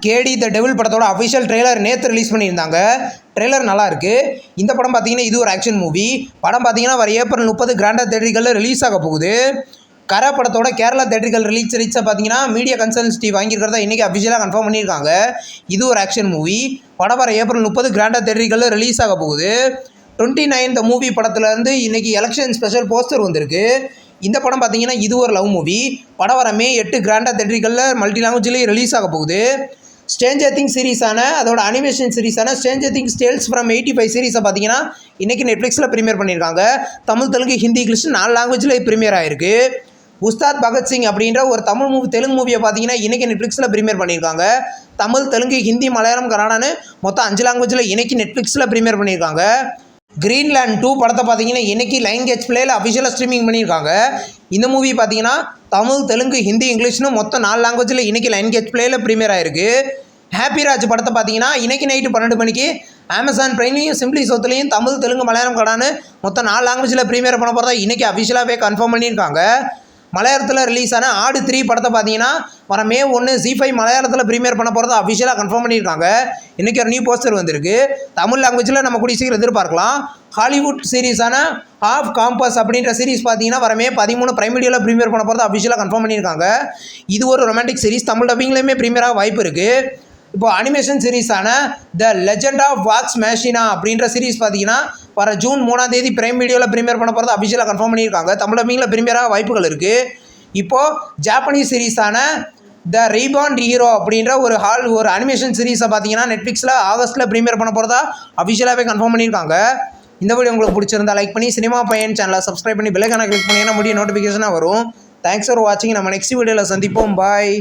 கேடி த devil படத்தோட official trailer நேற்று release பண்ணியிருந்தாங்க. ட்ரெய்லர் நல்லா இருக்குது. இந்த படம் பார்த்தீங்கன்னா இது ஒரு ஆக்ஷன் மூவி. படம் பார்த்தீங்கன்னா வர ஏப்ரல் 30 கிராண்டா தேட்டரிகளில் ரிலீஸ் ஆக போகுது. கர படத்தோட கேரளா தேட்டரிகள் ரிலீஸை பார்த்தீங்கன்னா மீடியா கன்சல்டன்சி வாங்கியிருக்கிறதா இன்றைக்கி அஃபிஷியலாக கன்ஃபார்ம் பண்ணியிருக்காங்க. இது ஒரு ஆக்ஷன் மூவி. படம் வர ஏப்ரல் 30 கிராண்டா தேட்டரிகளில் ரிலீஸ் ஆக போகுது. 29 த மூவி படத்துலேருந்து இன்றைக்கி எலெக்ஷன் ஸ்பெஷல் போஸ்டர் வந்திருக்கு. இந்த படம் பார்த்தீங்கன்னா இது ஒரு லவ் மூவி. படம் வர மே 8 கிராண்டா தேட்டரிகளில் மல்டி லாங்குவேஜ்லேயே ரிலீஸ் ஆக போகுது. ஸ்ட்ரேஞ்சர் திங்ஸ் சீரிஸான அதோட அனிமேஷன் சீரிஸான ஸ்ட்ரேஞ்சர் திங்ஸ் டேல்ஸ் ஃப்ரம் 85 சீரிஸை பார்த்தீங்கன்னா இன்றைக்கி நெட்ஃப்ளிக்ஸில் ப்ரீமியர் பண்ணியிருக்காங்க. தமிழ், தெலுங்கு, ஹிந்தி, இங்கிலீஷ் 4 லாங்குவேஜில் ப்ரீமியர் ஆகிருக்கு. உஸ்தாத் பகத்சிங் அப்படின்ற ஒரு தமிழ் மூவி தெலுங்கு மூவியை பார்த்தீங்கன்னா இன்றைக்கி நெட்ஃப்ளிக்ஸில் ப்ரீமியர் பண்ணியிருக்காங்க. தமிழ், தெலுங்கு, ஹிந்தி, மலையாளம், கன்னடான்னு மொத்தம் 5 லாங்குவேஜில் இன்றைக்கி நெட்ஃப்ளிக்ஸில் ப்ரீமியர் பண்ணியிருக்காங்க. கிரீன்லேண்ட் 2 படத்தை பார்த்தீங்கன்னா இன்றைக்கி லைன் கேட்ச் பிளேயில் அஃபிஷியலாக ஸ்ட்ரீமிங் பண்ணியிருக்காங்க. இந்த மூவி பார்த்தீங்கன்னா தமிழ், தெலுங்கு, ஹிந்தி, இங்கிலீஷ்னு மொத்தம் 4 லாங்குவேஜில் இன்றைக்கி லைன் கேட்ச் பிளேயில் ப்ரீமியர் ஆகிருக்கு. ஹாப்பி ராஜ் படத்தை பார்த்தீங்கன்னா இன்றைக்கி நைட்டு 12 மணிக்கு அமேசான் பிரைம்லையும் சிம்பிளி சோத்துலையும் தமிழ், தெலுங்கு, மலையாளம், கன்னடான்னு மொத்தம் 4 லாங்குவேஜில் ப்ரீமியர் பண்ண போகிறதா இன்றைக்கி அஃபிஷியலாகவே கன்ஃபார்ம் பண்ணியிருக்காங்க. மலையாளத்தில் ரிலீஸ் ஆன ஆடு 3 படத்தை பார்த்தீங்கன்னா வர மே 1 ZEE5 மலையாளத்தில் ப்ரீமியர் பண்ண போகிறதா அஃபிஷியலாக கன்ஃபார்ம் பண்ணியிருக்காங்க. இன்றைக்கி ஒரு நியூ போஸ்டர் வந்திருக்கு. தமிழ் லாங்குவேஜில் நம்ம கூடிய சீக்கிரம் எதிர்பார்க்கலாம். ஹாலிவுட் சீரிஸான ஆஃப் காம்பஸ் அப்படின்ற சீரிஸ் பார்த்தீங்கன்னா வர மே 13 பிரைம் வீடியோவில் ப்ரீமியர் பண்ண போகிறதா அஃபிஷியலாக கன்ஃபார்ம் பண்ணியிருக்காங்க. இது ஒரு ரொமான்டிக் சீரிஸ். தமிழ் டப்பிங்லேயுமே ப்ரீமியராக வாய்ப்பு இருக்குது. இப்போ அனிமேஷன் சீரிஸான the legend of Vox Machina அப்படின்ற சீரிஸ் பார்த்தீங்கன்னா வர ஜூன் 3 பிரைம் வீடியோவில் ப்ரீமியர் பண்ண போகிறது அஃபிஷியலாக கன்ஃபார்ம் பண்ணியிருக்காங்க. தமிழ் டப்பிங்கில் ப்ரீமியராக வாய்ப்புகள் இருக்குது. இப்போது ஜாப்பனீஸ் சீரிஸான த ரீபாண்ட் ஹீரோ அப்படின்ற ஒரு அனிமேஷன் சீரிஸை பார்த்தீங்கன்னா நெட்ஃப்ளிக்ஸில் ஆகஸ்ட்டில் ப்ரீமியர் பண்ண போகிறதா அஃபிஷியலாகவே கன்ஃபார்ம் பண்ணியிருக்காங்க. இந்த வீடியோ உங்களுக்கு பிடிச்சிருந்தா லைக் பண்ணி சினிமா பையன் சேனலை சப்ஸ்கிரைப் பண்ணி பெல் ஐகானை கிளிக் பண்ணிங்கன்னா முடிய நோட்டிஃபிகேஷனாக வரும். தேங்க்ஸ் ஃபார் வாட்சிங். நம்ம நெக்ஸ்ட் வீடியோவில் சந்திப்போம். பாய்.